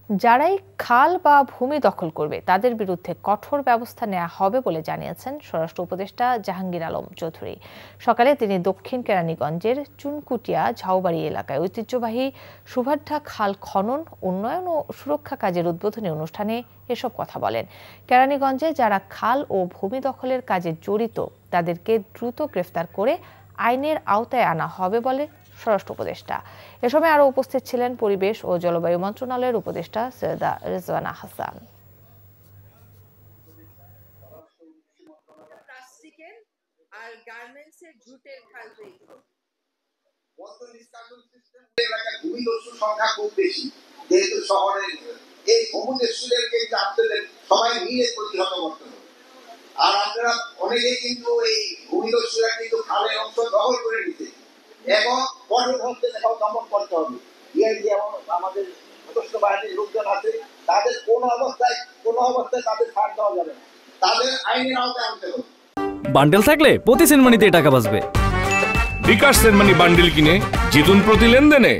যারাই খাল বা ভূমি দখল করবে তাদের বিরুদ্ধে কঠোর ব্যবস্থা নেওয়া হবে বলে জানিয়েছেন স্বরাষ্ট্র উপদেষ্টা জাহাঙ্গীর আলম চৌধুরী। সকালে তিনি দক্ষিণ কেরানীগঞ্জের চুনকুটিয়া ঝাউবাড়ি এলাকায় ঐতিহ্যবাহী সুভাড্ডা খাল খনন, উন্নয়ন ও সুরক্ষা কাজের উদ্বোধনী অনুষ্ঠানে এসব কথা বলেন। কেরানীগঞ্জে যারা খাল ও ভূমি দখলের কাজে জড়িত তাদেরকে দ্রুত গ্রেফতার করে আইনের আওতায় আনা হবে বলে স্বরাষ্ট্র উপদেষ্টা। এ সময় আরো উপস্থিত ছিলেন পরিবেশ ও জলবায়ু মন্ত্রণালয়ের উপদেষ্টা সৈয়দা রেজওয়ানা হাসান। আর আপনারা অনেকেই কিন্তু এই ভূমিদস্যুরা কিন্তু খালের অংশ দখল করে নিতে এবং কঠোরভাবে দমন করতে হবে। যেমন আমাদের সশস্ত্র বাহিনীর লোকজন আছে, তাদের কোনো অবস্থায় তাদের ছাড় দেওয়া যাবে না, তাদের আইনের আওতায় আনতে হবে। বান্ডেল থাকলে প্রতি সেনমানিতে টাকা বাঁচবে। বিকাশ সেনমানি বান্ডেল কিনে জিতুন প্রতি লেনদেনে।